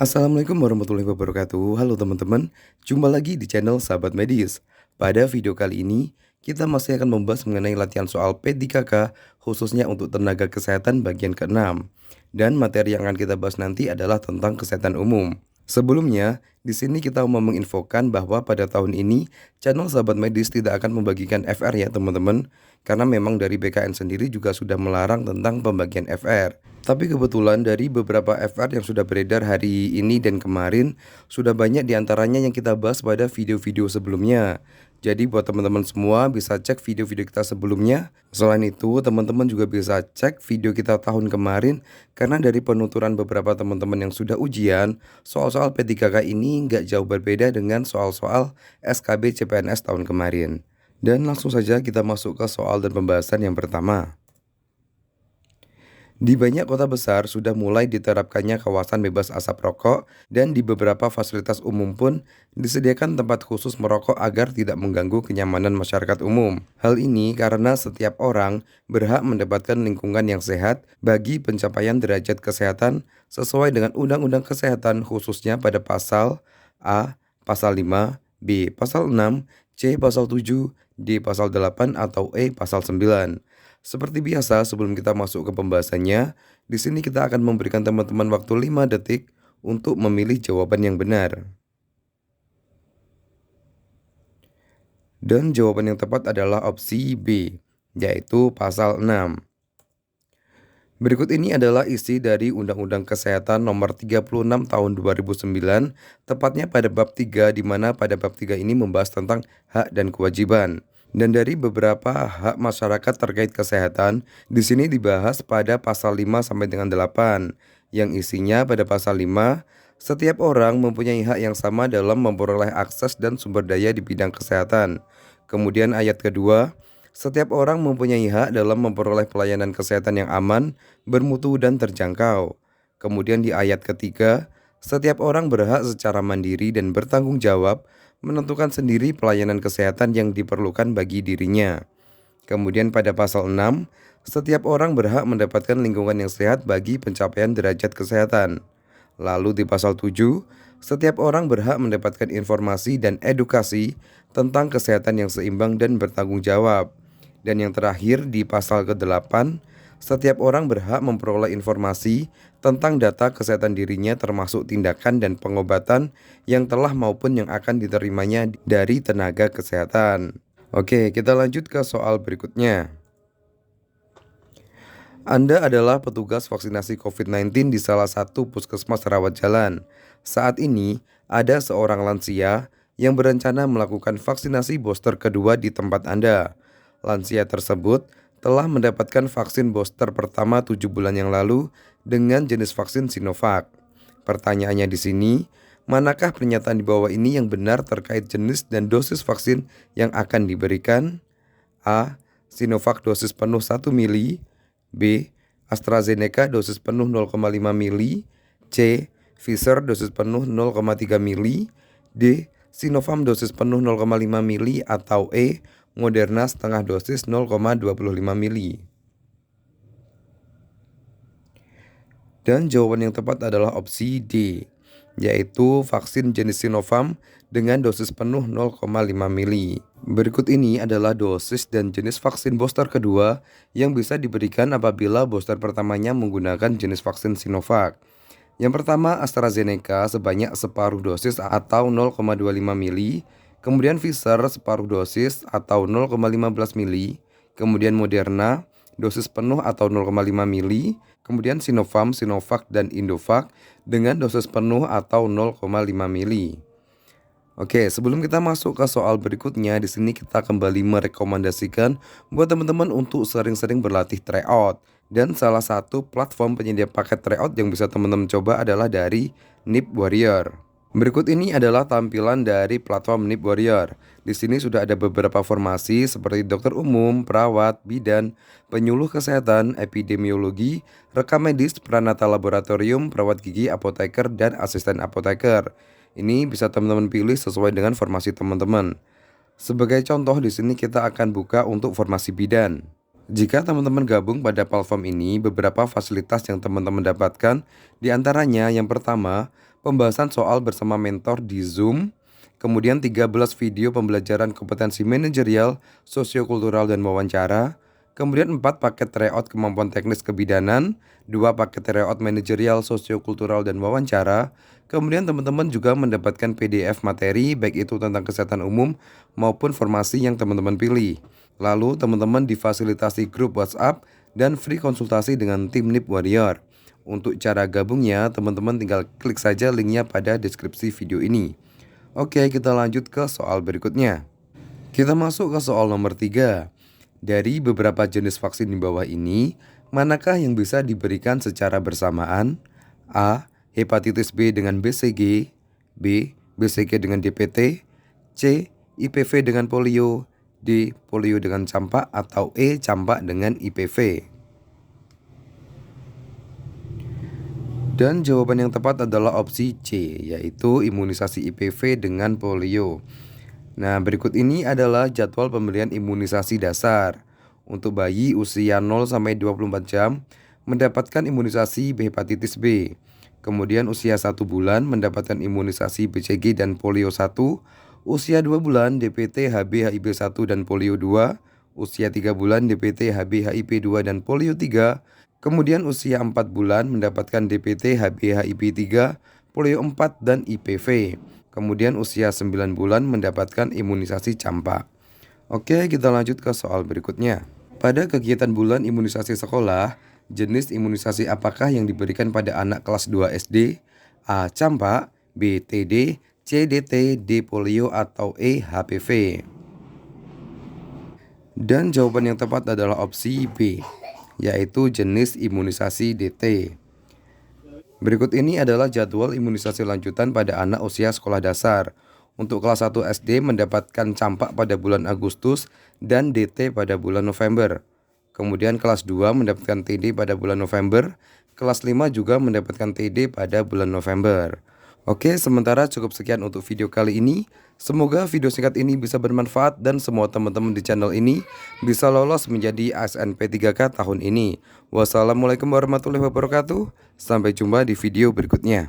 Assalamualaikum warahmatullahi wabarakatuh. Halo teman-teman, jumpa lagi di channel Sahabat Medis. Pada video kali ini, kita masih akan membahas mengenai latihan soal P3K khususnya untuk tenaga kesehatan bagian ke-6. Dan materi yang akan kita bahas nanti adalah tentang kesehatan umum. Sebelumnya, di sini kita mau menginfokan bahwa pada tahun ini channel Sahabat Medis tidak akan membagikan FR ya teman-teman, karena memang dari BKN sendiri juga sudah melarang tentang pembagian FR. Tapi kebetulan dari beberapa FR yang sudah beredar hari ini dan kemarin, sudah banyak diantaranya yang kita bahas pada video-video sebelumnya. Jadi buat teman-teman semua bisa cek video-video kita sebelumnya. Selain itu, teman-teman juga bisa cek video kita tahun kemarin, karena dari penuturan beberapa teman-teman yang sudah ujian, soal-soal P3K ini nggak jauh berbeda dengan soal-soal SKB CPNS tahun kemarin. Dan langsung saja kita masuk ke soal dan pembahasan yang pertama. Di banyak kota besar sudah mulai diterapkannya kawasan bebas asap rokok, dan di beberapa fasilitas umum pun disediakan tempat khusus merokok agar tidak mengganggu kenyamanan masyarakat umum. Hal ini karena setiap orang berhak mendapatkan lingkungan yang sehat bagi pencapaian derajat kesehatan sesuai dengan Undang-Undang Kesehatan, khususnya pada pasal A, pasal 5, B, pasal 6, C, pasal 7, D, pasal 8, atau E, pasal 9. Seperti biasa, sebelum kita masuk ke pembahasannya, di sini kita akan memberikan teman-teman waktu 5 detik untuk memilih jawaban yang benar. Dan jawaban yang tepat adalah opsi B, yaitu pasal 6. Berikut ini adalah isi dari Undang-Undang Kesehatan Nomor 36 Tahun 2009, tepatnya pada bab 3, di mana pada bab 3 ini membahas tentang hak dan kewajiban. Dan dari beberapa hak masyarakat terkait kesehatan, di sini dibahas pada pasal 5 sampai dengan 8, yang isinya pada pasal 5, setiap orang mempunyai hak yang sama dalam memperoleh akses dan sumber daya di bidang kesehatan. Kemudian ayat kedua, setiap orang mempunyai hak dalam memperoleh pelayanan kesehatan yang aman, bermutu, dan terjangkau. Kemudian di ayat ketiga, setiap orang berhak secara mandiri dan bertanggung jawab menentukan sendiri pelayanan kesehatan yang diperlukan bagi dirinya. Kemudian pada pasal 6, setiap orang berhak mendapatkan lingkungan yang sehat bagi pencapaian derajat kesehatan. Lalu di pasal 7, setiap orang berhak mendapatkan informasi dan edukasi tentang kesehatan yang seimbang dan bertanggung jawab. Dan yang terakhir di pasal ke-8, setiap orang berhak memperoleh informasi tentang data kesehatan dirinya, termasuk tindakan dan pengobatan yang telah maupun yang akan diterimanya dari tenaga kesehatan. Oke, kita lanjut ke soal berikutnya. Anda adalah petugas vaksinasi COVID-19 di salah satu puskesmas rawat jalan. Saat ini, ada seorang lansia yang berencana melakukan vaksinasi booster kedua di tempat Anda. Lansia tersebut telah mendapatkan vaksin booster pertama 7 bulan yang lalu dengan jenis vaksin Sinovac. Pertanyaannya di sini, manakah pernyataan di bawah ini yang benar terkait jenis dan dosis vaksin yang akan diberikan? A. Sinovac dosis penuh 1 mili. B. AstraZeneca dosis penuh 0,5 mili. C. Pfizer dosis penuh 0,3 mili. D. Sinovac dosis penuh 0,5 mili. Atau E. Moderna setengah dosis 0,25 mili. Dan jawaban yang tepat adalah opsi D, yaitu vaksin jenis Sinovac dengan dosis penuh 0,5 mili. Berikut ini adalah dosis dan jenis vaksin booster kedua yang bisa diberikan apabila booster pertamanya menggunakan jenis vaksin Sinovac. Yang pertama, AstraZeneca sebanyak separuh dosis atau 0,25 mili. Kemudian Pfizer separuh dosis atau 0,15 mili. Kemudian Moderna dosis penuh atau 0,5 mili. Kemudian Sinovac, dan Indovac dengan dosis penuh atau 0,5 mili. Oke, sebelum kita masuk ke soal berikutnya, di sini kita kembali merekomendasikan buat teman-teman untuk sering-sering berlatih tryout. Dan salah satu platform penyedia paket tryout yang bisa teman-teman coba adalah dari Nip Warrior. Berikut ini adalah tampilan dari platform Nip Warrior. Di sini sudah ada beberapa formasi seperti dokter umum, perawat, bidan, penyuluh kesehatan, epidemiologi, rekam medis, pranata laboratorium, perawat gigi, apoteker, dan asisten apoteker. Ini bisa teman-teman pilih sesuai dengan formasi teman-teman. Sebagai contoh, di sini kita akan buka untuk formasi bidan. Jika teman-teman gabung pada platform ini, beberapa fasilitas yang teman-teman dapatkan diantaranya yang pertama, pembahasan soal bersama mentor di Zoom, kemudian 13 video pembelajaran kompetensi manajerial, sosiokultural, dan wawancara, kemudian 4 paket tryout kemampuan teknis kebidanan, 2 paket tryout manajerial, sosiokultural, dan wawancara. Kemudian teman-teman juga mendapatkan PDF materi baik itu tentang kesehatan umum maupun formasi yang teman-teman pilih. Lalu teman-teman difasilitasi grup WhatsApp dan free konsultasi dengan tim NIP Warrior. Untuk cara gabungnya, teman-teman tinggal klik saja linknya pada deskripsi video ini. Oke, kita lanjut ke soal berikutnya. Kita masuk ke soal nomor 3. Dari beberapa jenis vaksin di bawah ini, manakah yang bisa diberikan secara bersamaan? A. Hepatitis B dengan BCG, B. BCG dengan DPT, C. IPV dengan polio, D. Polio dengan campak, atau E. Campak dengan IPV. Dan jawaban yang tepat adalah opsi C, yaitu imunisasi IPV dengan polio. Nah, berikut ini adalah jadwal pemberian imunisasi dasar. Untuk bayi usia 0-24 jam mendapatkan imunisasi hepatitis B. Kemudian usia 1 bulan mendapatkan imunisasi BCG dan polio 1. Usia 2 bulan DPT HB HIB 1 dan polio 2. Usia 3 bulan DPT HB HIP 2 dan polio 3. Kemudian usia 4 bulan mendapatkan DPT HB HIP 3, polio 4, dan IPV. Kemudian usia 9 bulan mendapatkan imunisasi campak. Oke, kita lanjut ke soal berikutnya. Pada kegiatan bulan imunisasi sekolah, jenis imunisasi apakah yang diberikan pada anak kelas 2 SD? A. Campak, B. TD, C. DT, D. Polio, atau E. HPV. Dan jawaban yang tepat adalah opsi B, yaitu jenis imunisasi DT. Berikut ini adalah jadwal imunisasi lanjutan pada anak usia sekolah dasar. Untuk kelas 1 SD mendapatkan campak pada bulan Agustus dan DT pada bulan November. Kemudian kelas 2 mendapatkan TD pada bulan November. Kelas 5 juga mendapatkan TD pada bulan November. Oke, sementara cukup sekian untuk video kali ini. Semoga video singkat ini bisa bermanfaat dan semua teman-teman di channel ini bisa lolos menjadi ASNP 3K tahun ini. Wassalamualaikum warahmatullahi wabarakatuh. Sampai jumpa di video berikutnya.